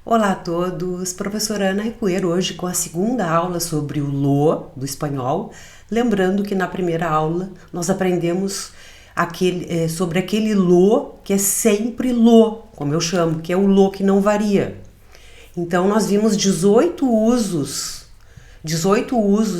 Olá a todos, professora Ana Ripuero hoje com a segunda aula sobre o lo do espanhol. Lembrando que na primeira aula nós aprendemos sobre aquele lo que é sempre lo, como eu chamo, que é o lo que não varia. Então nós vimos 18 usos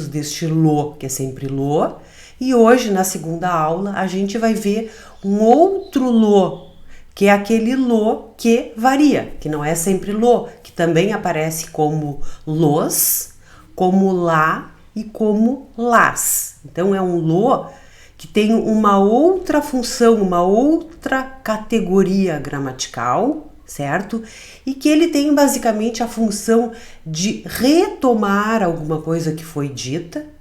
deste lo, que é sempre lo, e hoje na segunda aula a gente vai ver um outro lo, que é aquele lo que varia, que não é sempre lo, que também aparece como los, como lá e como las. Então é um lo que tem uma outra função, uma outra categoria gramatical, certo? E que ele tem basicamente a função de retomar alguma coisa que foi dita,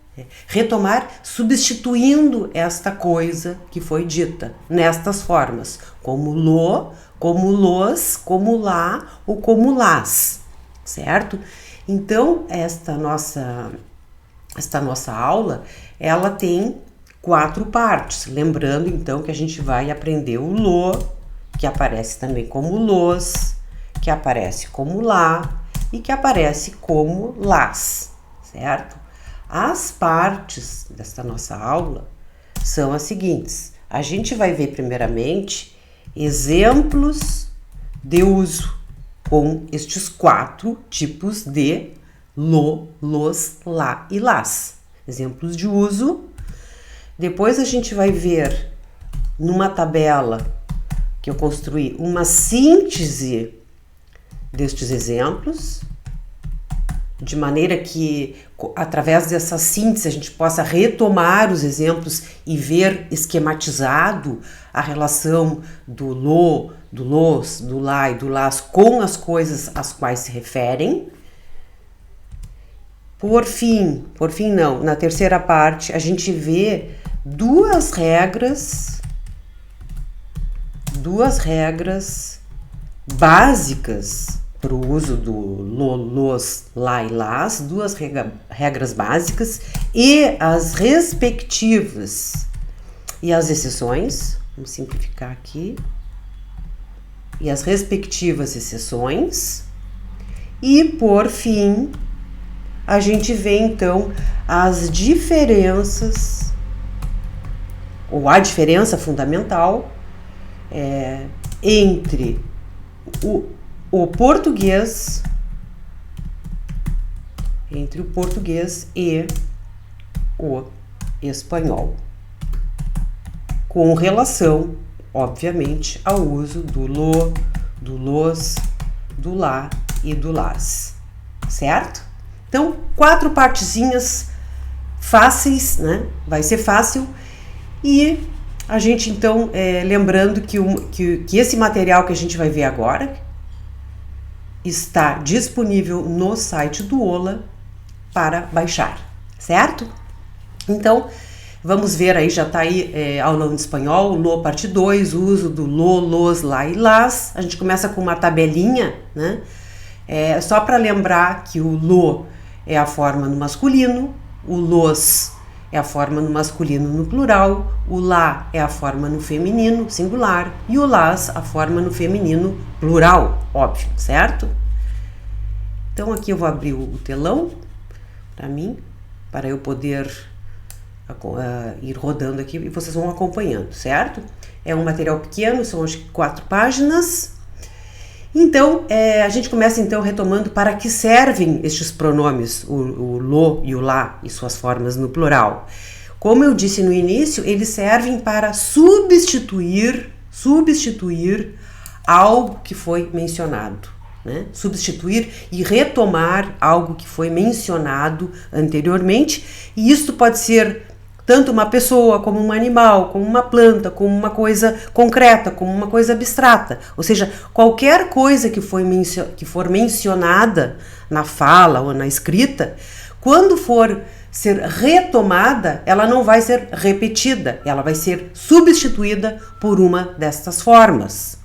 retomar substituindo esta coisa que foi dita nestas formas, como lo, como los, como lá ou como las, certo? Então esta nossa aula, ela tem 4 partes, lembrando então que a gente vai aprender o lo, que aparece também como los, que aparece como lá e que aparece como las, certo? As partes desta nossa aula são as seguintes. A gente vai ver primeiramente exemplos de uso com estes 4 tipos de lo, los, lá e las. Exemplos de uso. Depois a gente vai ver numa tabela que eu construí uma síntese destes exemplos, de maneira que, através dessa síntese, a gente possa retomar os exemplos e ver esquematizado a relação do lo, do los, do lá e do las com as coisas às quais se referem. Por fim não, na terceira parte, a gente vê duas regras básicas para o uso do lo, los, lá e las, duas regras básicas e as respectivas e as exceções. Vamos simplificar aqui. E as respectivas exceções. E, por fim, a gente vê então as diferenças, ou a diferença fundamental entre o português e o espanhol, com relação, obviamente, ao uso do lo, do los, do lá e do las, certo? Então, 4 partezinhas fáceis, né? Vai ser fácil. E a gente, então, lembrando que esse material que a gente vai ver agora está disponível no site do Ola para baixar, certo? Então, vamos ver aí, já está aí aula de espanhol, lo parte 2, uso do lo, los, lá e las. A gente começa com uma tabelinha, né? Só para lembrar que o lo é a forma no masculino, o los é a forma no masculino no plural, o lá é a forma no feminino singular e o las a forma no feminino plural, óbvio, certo? Então aqui eu vou abrir o telão para mim, para eu poder ir rodando aqui e vocês vão acompanhando, certo? É um material pequeno, são acho que 4 páginas. Então, a gente começa então retomando para que servem estes pronomes, o lo e o lá e suas formas no plural. Como eu disse no início, eles servem para substituir algo que foi mencionado, né? Substituir e retomar algo que foi mencionado anteriormente, e isto pode ser tanto uma pessoa, como um animal, como uma planta, como uma coisa concreta, como uma coisa abstrata. Ou seja, qualquer coisa que for mencionada na fala ou na escrita, quando for ser retomada, ela não vai ser repetida, ela vai ser substituída por uma destas formas.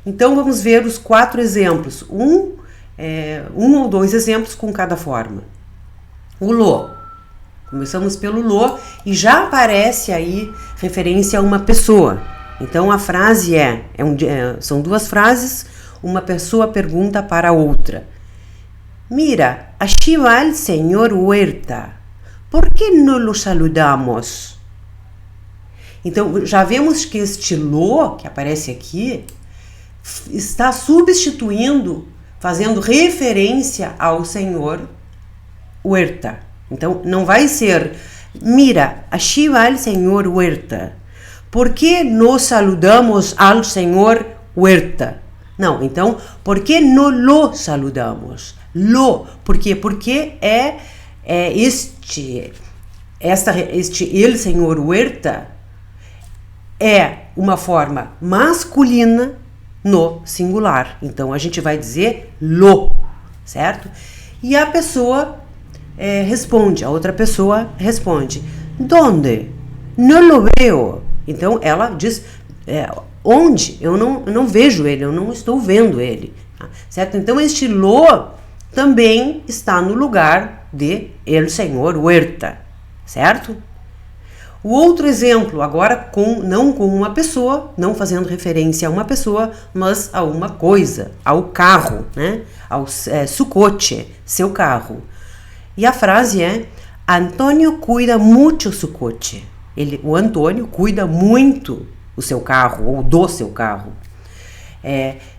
Então vamos ver os 4 exemplos, um ou 2 exemplos com cada forma. O lo. Começamos pelo lo e já aparece aí referência a uma pessoa. Então a frase são 2 frases, uma pessoa pergunta para outra: mira, allí va el señor Huerta. ¿Por que não lo saludamos? Então, já vemos que este lo, que aparece aqui, está substituindo, fazendo referência ao senhor Huerta. Então, não vai ser, mira, allí va el señor Huerta. ¿Por que não saludamos ao senhor Huerta? Não, então, por que não lo saludamos? Lo, por quê? Porque este el senhor Huerta é uma forma masculina no singular. Então, a gente vai dizer lo, certo? E a pessoa responde, a outra pessoa responde: ¿Dónde? No lo veo. Então, ela diz: onde? Eu não vejo ele, eu não estou vendo ele. Certo? Então, este lo também está no lugar de el señor Huerta. Certo? O outro exemplo, agora não com uma pessoa, não fazendo referência a uma pessoa, mas a uma coisa, ao carro, né? Ao su coche, seu carro. E a frase é: Antônio cuida muito su coche. O Antônio cuida muito o seu carro, ou do seu carro.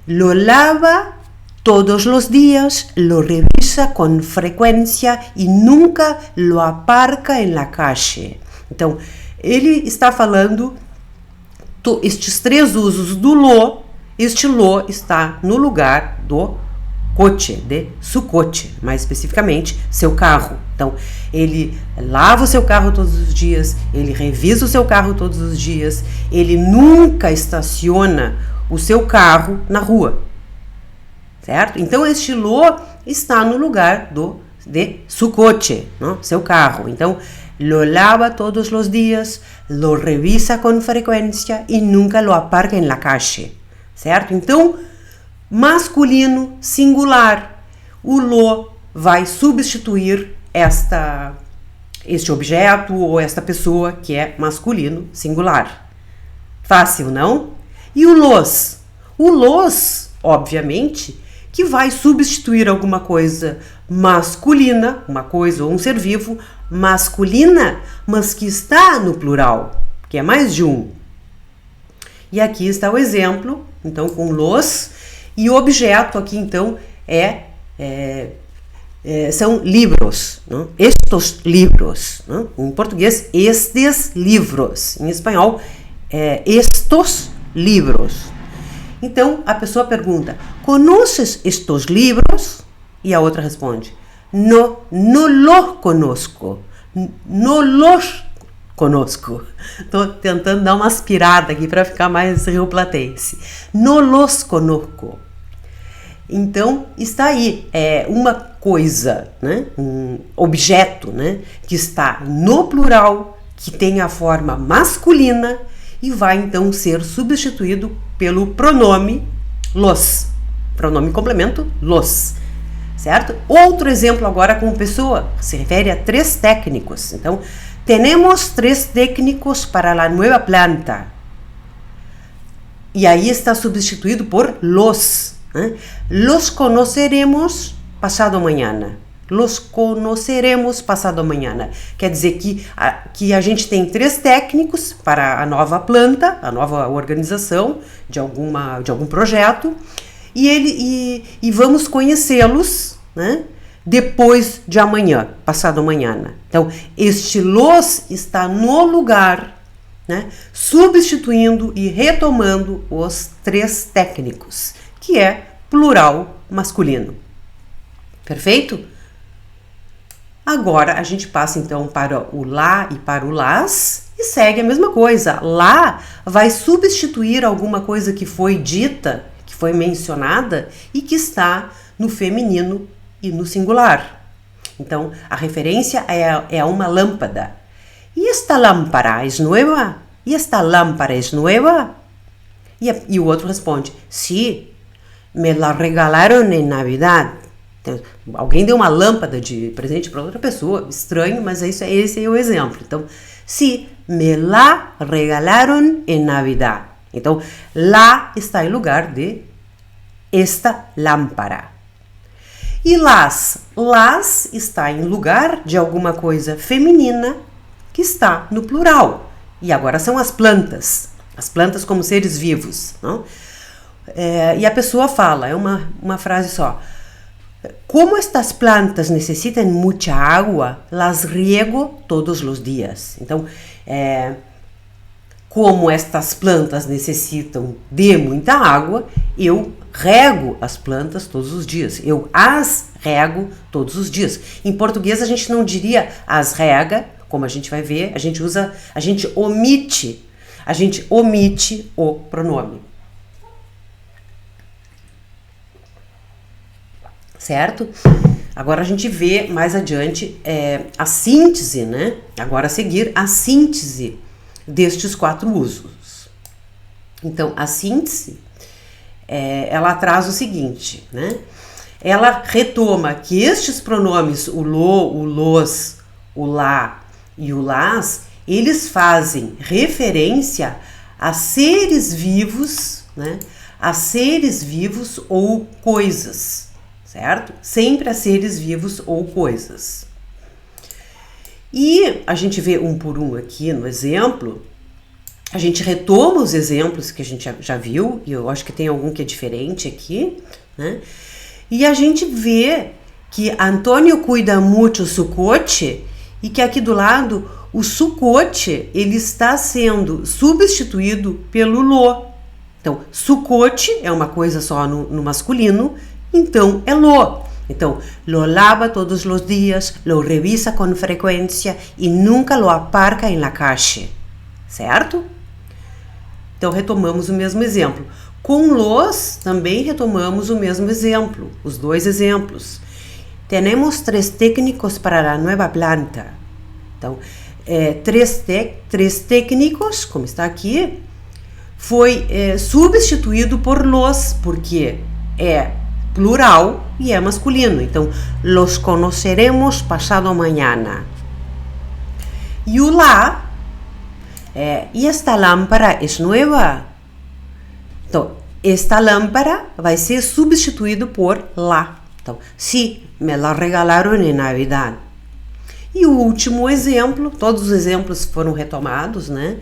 Lo lava todos los días, lo revisa con frecuencia y nunca lo aparca en la calle. Então, ele está falando estes três usos do lo. Este lo está no lugar do coche, de su coche, mais especificamente, seu carro. Então, ele lava o seu carro todos os dias, ele revisa o seu carro todos os dias, ele nunca estaciona o seu carro na rua, certo? Então, este lo está no lugar de su coche, não? Seu carro. Então, lo lava todos los días, lo revisa con frecuencia y nunca lo aparca en la calle, certo? Então, masculino, singular, o lo vai substituir este objeto ou esta pessoa que é masculino, singular. Fácil, não? E o los? O los, obviamente, que vai substituir alguma coisa masculina, uma coisa ou um ser vivo, masculina, mas que está no plural, que é mais de um. E aqui está o exemplo, então, com los, e o objeto aqui, então, são livros, não? Estes livros, não? Em português, estes livros, em espanhol, estes livros. Então, a pessoa pergunta: ¿conoces estos libros? E a outra responde: no los conozco. No los conozco. Estou tentando dar uma aspirada aqui para ficar mais rioplatense. No los conozco. Então, está aí, uma coisa, né? Um objeto, né? Que está no plural, que tem a forma masculina e vai então ser substituído pelo pronome los. Pronome complemento, los. Certo? Outro exemplo agora com pessoa, se refere a três técnicos. Então, tenemos tres técnicos para la nueva planta. E aí está substituído por los. Né? Los conoceremos pasado mañana. Los conoceremos pasado mañana. Quer dizer que a gente tem três técnicos para a nova planta, a nova organização de algum projeto, e vamos conhecê-los, né? Depois de amanhã, passado amanhã. Então, este los está no lugar, né? Substituindo e retomando os três técnicos, que é plural masculino. Perfeito? Agora, a gente passa então para o lá e para o las e segue a mesma coisa. Lá vai substituir alguma coisa que foi dita, que foi mencionada e que está no feminino e no singular. Então, a referência é a uma lâmpada. E esta lâmpada é nova? E esta lâmpada é nova? E o outro responde: sí, me la regalaron en Navidad. Então, alguém deu uma lâmpada de presente para outra pessoa, estranho, mas esse é o exemplo. Então, sí, me la regalaron en Navidad. Então, lá está em lugar de esta lámpara. E las está em lugar de alguma coisa feminina que está no plural. E agora são as plantas como seres vivos. Não? E a pessoa fala, é uma frase só. Como estas plantas necessitam muita água, las riego todos os dias. Então, como estas plantas necessitam de muita água, eu rego as plantas todos os dias. Eu as rego todos os dias. Em português a gente não diria as rega, como a gente vai ver, a gente omite o pronome. Certo? Agora a gente vê mais adiante a síntese, né? Agora a seguir a síntese destes 4 usos. Então, a síntese, ela traz o seguinte, né? Ela retoma que estes pronomes, o lo, o los, o lá e o las, eles fazem referência a seres vivos, né? A seres vivos ou coisas, certo? Sempre a seres vivos ou coisas. E a gente vê um por um aqui no exemplo, a gente retoma os exemplos que a gente já viu, e eu acho que tem algum que é diferente aqui, né? E a gente vê que Antônio cuida muito o sucote e que aqui do lado o sucote ele está sendo substituído pelo lo. Então, sucote é uma coisa só no masculino, então é lo. Então, lo lava todos os dias, lo revisa com frequência e nunca lo aparca em la calle, certo? Então, retomamos o mesmo exemplo. Com los, também retomamos o mesmo exemplo, os 2 exemplos. Tenemos 3 técnicos para a nova planta. Então, 3 técnicos, como está aqui, foi substituído por los, porque é plural e é masculino. Então, los conoceremos pasado mañana. E o lá, e esta lámpara é nova? Então, esta lámpara vai ser substituído por lá. Então, sí, me la regalaron en Navidad. E o último exemplo, todos os exemplos foram retomados, né?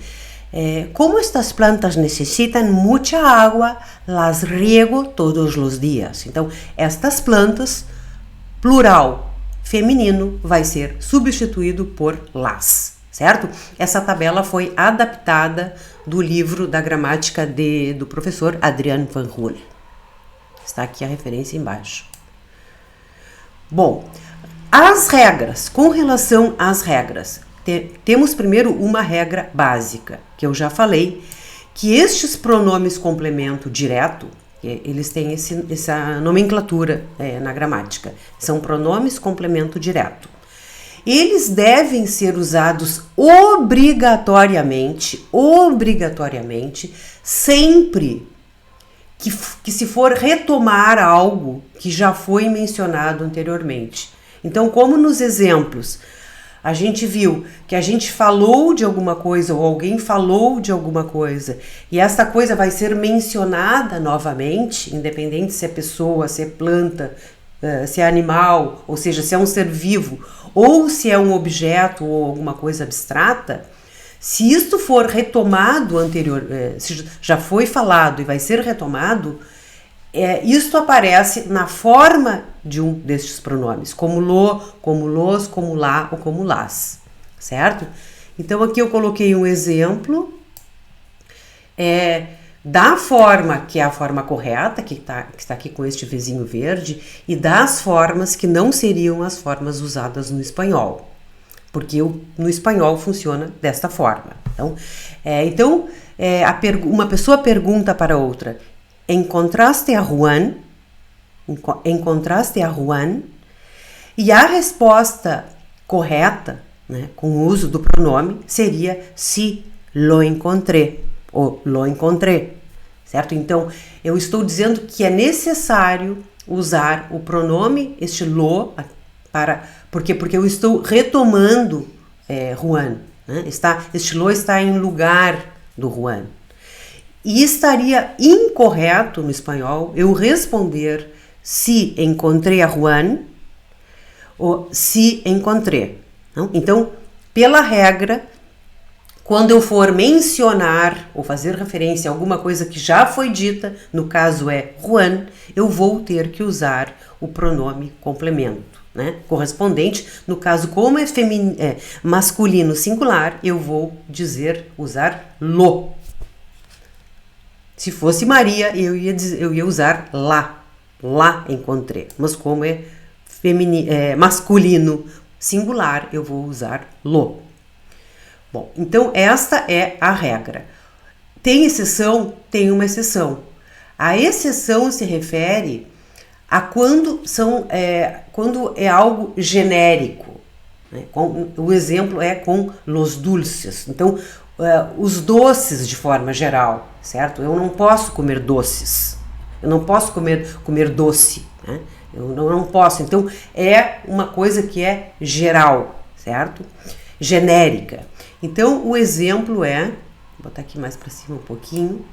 Como estas plantas necessitam muita água, las riego todos os dias. Então, estas plantas, plural feminino, vai ser substituído por las, certo? Essa tabela foi adaptada do livro da gramática do professor Adrian Van Hool. Está aqui a referência embaixo. Bom, as regras, com relação às regras, temos primeiro uma regra básica, que eu já falei, que estes pronomes complemento direto, eles têm essa nomenclatura na gramática, são pronomes complemento direto. Eles devem ser usados obrigatoriamente, sempre que se for retomar algo que já foi mencionado anteriormente. Então, como nos exemplos, a gente viu que a gente falou de alguma coisa ou alguém falou de alguma coisa e essa coisa vai ser mencionada novamente, independente se é pessoa, se é planta, se é animal, ou seja, se é um ser vivo ou se é um objeto ou alguma coisa abstrata, se isto for retomado se já foi falado e vai ser retomado, isto aparece na forma de um destes pronomes, como lo, como los, como lá ou como las, certo? Então aqui eu coloquei um exemplo da forma que é a forma correta, que está aqui com este vizinho verde, e das formas que não seriam as formas usadas no espanhol, porque no espanhol funciona desta forma. Então, uma pessoa pergunta para outra: encontraste a Juan? Encontraste a Juan? E a resposta correta, né, com o uso do pronome, seria sí, lo encontré, ou lo encontré, certo? Então, eu estou dizendo que é necessário usar o pronome, este lo, porque eu estou retomando Juan, né? Este lo está em lugar do Juan. E estaria incorreto no espanhol eu responder se encontrei a Juan ou se encontrei. Não? Então, pela regra, quando eu for mencionar ou fazer referência a alguma coisa que já foi dita, no caso é Juan, eu vou ter que usar o pronome complemento, né? Correspondente. No caso, como é masculino singular, eu vou usar lo. Se fosse Maria, eu ia usar lá. Lá encontrei. Mas como é masculino singular, eu vou usar lo. Bom, então esta é a regra. Tem exceção? Tem uma exceção. A exceção se refere a quando é algo genérico. Né? O exemplo é com los dulces. Então, os doces de forma geral, certo? Eu não posso comer doces. Eu não posso comer doce. Né? Eu não posso. Então, é uma coisa que é geral, certo? Genérica. Então, o exemplo é, vou botar aqui mais para cima um pouquinho,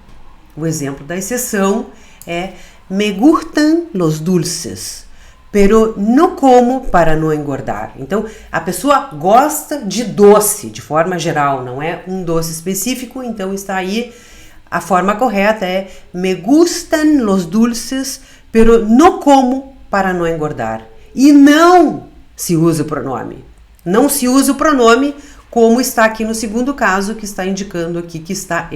o exemplo da exceção é me gustan los dulces, pero no como para não engordar. Então, a pessoa gosta de doce, de forma geral, não é um doce específico, então está aí, a forma correta é me gustan los dulces, pero no como para não engordar. E não se usa o pronome. Não se usa o pronome como está aqui no segundo caso, que está indicando aqui que está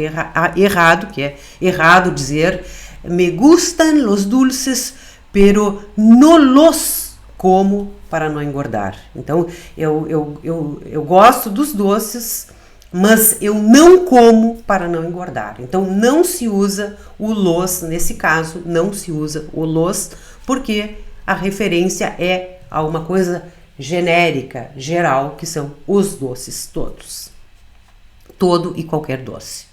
errado, que é errado dizer me gustan los dulces, pero no los como para não engordar. Então, eu gosto dos doces, mas eu não como para não engordar. Então, não se usa o los, nesse caso, não se usa o los, porque a referência é a uma coisa genérica, geral, que são os doces todos. Todo e qualquer doce.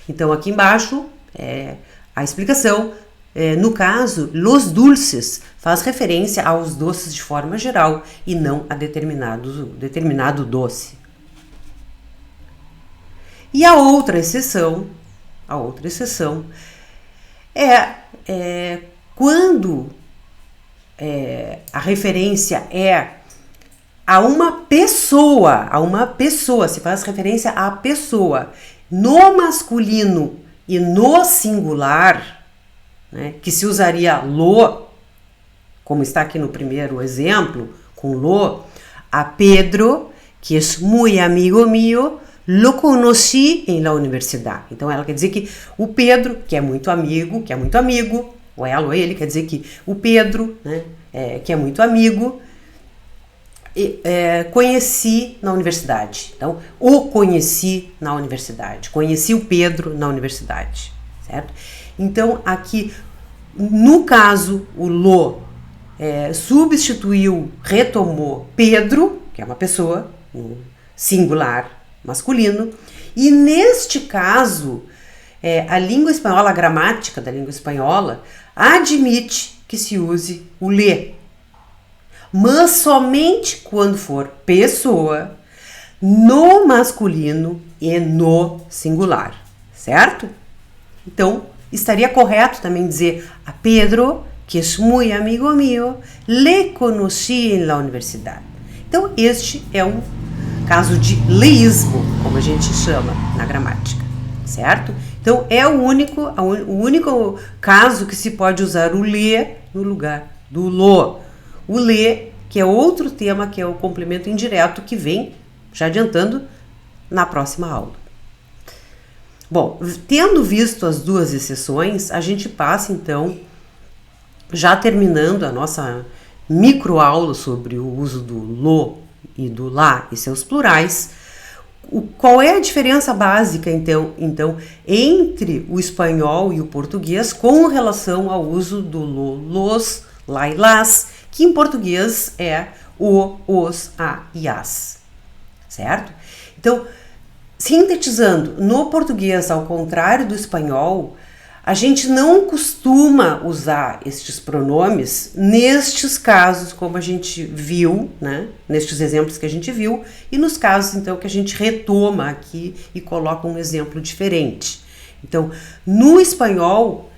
Então, aqui embaixo, a explicação, no caso, los dulces faz referência aos doces de forma geral e não a determinado doce. E a outra exceção é quando a referência é a uma pessoa, se faz referência à pessoa, no masculino e no singular, né, que se usaria lo, como está aqui no primeiro exemplo, com lo, a Pedro, que é muy amigo mío, lo conocí en la universidad. Então ela quer dizer que o Pedro, que é muito amigo, ou ela ou ele, quer dizer que o Pedro, né, que é muito amigo, conheci na universidade. Então, o conheci na universidade. Conheci o Pedro na universidade, certo? Então, aqui, no caso, o lo retomou Pedro, que é uma pessoa, no singular masculino, e neste caso, a língua espanhola, a gramática da língua espanhola, admite que se use o le, mas somente quando for pessoa, no masculino e no singular, certo? Então, estaria correto também dizer a Pedro, que é muy amigo mío, le conocí en la universidad. Então, este é um caso de leísmo, como a gente chama na gramática, certo? Então, é o único caso que se pode usar o le no lugar do lo. O le, que é outro tema, que é o complemento indireto, que vem, já adiantando, na próxima aula. Bom, tendo visto as duas exceções, a gente passa, então, já terminando a nossa microaula sobre o uso do lo e do lá e seus plurais, qual é a diferença básica, então, entre o espanhol e o português com relação ao uso do lo, los, lá e las, que em português é o, os, a e as, certo? Então, sintetizando, no português, ao contrário do espanhol, a gente não costuma usar estes pronomes nestes casos, como a gente viu, né? Nestes exemplos que a gente viu, e nos casos, então, que a gente retoma aqui e coloca um exemplo diferente. Então, no espanhol,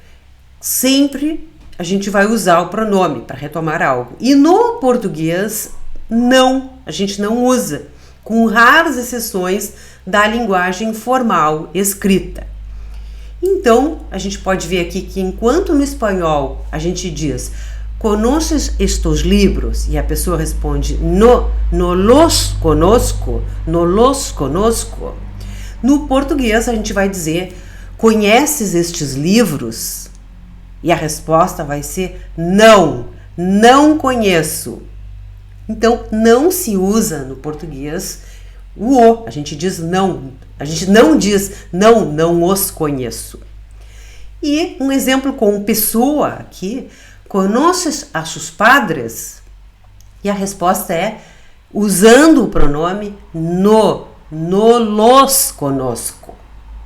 sempre a gente vai usar o pronome para retomar algo. E no português, não, a gente não usa, com raras exceções da linguagem formal escrita. Então, a gente pode ver aqui que enquanto no espanhol a gente diz "Conoces estos libros?" e a pessoa responde "No, no los conozco, no los conozco." No português a gente vai dizer "Conheces estes livros?" e a resposta vai ser "Não, não conheço." Então, não se usa no português o. A gente diz não. A gente não diz não os conheço. E um exemplo com pessoa aqui. "Conoces a sus padres?" E a resposta é usando o pronome no los conozco.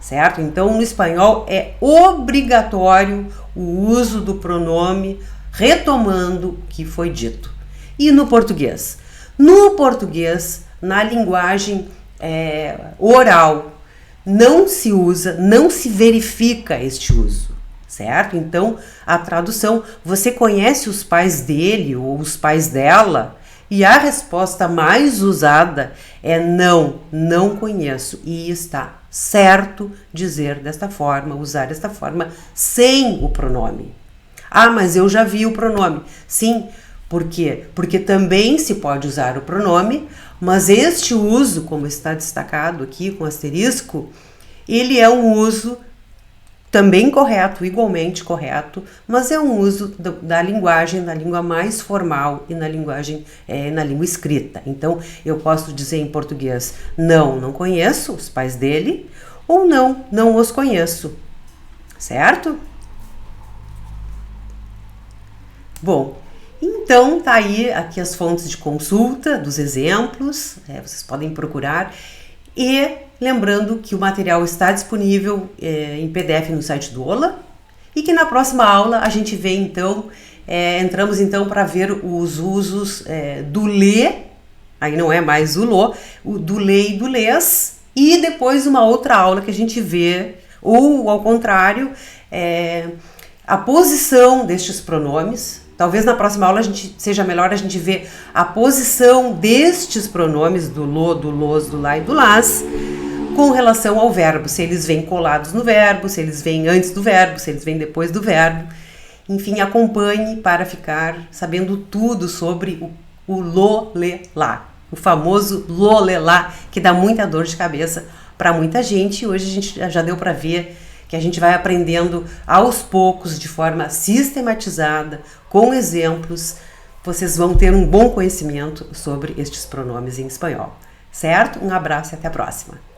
Certo? Então, no espanhol é obrigatório o uso do pronome retomando o que foi dito. E no português? No português, na linguagem oral, não se usa, não se verifica este uso, certo? Então, a tradução, você conhece os pais dele ou os pais dela? E a resposta mais usada é não, não conheço. E está certo dizer desta forma, usar desta forma, sem o pronome. Ah, mas eu já vi o pronome. Sim, por quê? Porque também se pode usar o pronome, mas este uso, como está destacado aqui com asterisco, ele é um uso também correto, igualmente correto, mas é um uso da linguagem, da língua mais formal e na linguagem, na língua escrita. Então, eu posso dizer em português, não conheço os pais dele, ou não os conheço, certo? Bom, então tá aí aqui as fontes de consulta dos exemplos, vocês podem procurar. E lembrando que o material está disponível em PDF no site do Ola e que na próxima aula a gente vê então, entramos então para ver os usos do lê, aí não é mais o lo, do lê e do lês, e depois uma outra aula que a gente vê, ou ao contrário, a posição destes pronomes. Talvez na próxima aula seja melhor a gente ver a posição destes pronomes do lo, do los, do lá e do las com relação ao verbo, se eles vêm colados no verbo, se eles vêm antes do verbo, se eles vêm depois do verbo. Enfim, acompanhe para ficar sabendo tudo sobre o lo, le, lá, o famoso lo, le, lá, que dá muita dor de cabeça para muita gente. Hoje a gente já deu para ver que a gente vai aprendendo aos poucos, de forma sistematizada, com exemplos, vocês vão ter um bom conhecimento sobre estes pronomes em espanhol. Certo? Um abraço e até a próxima!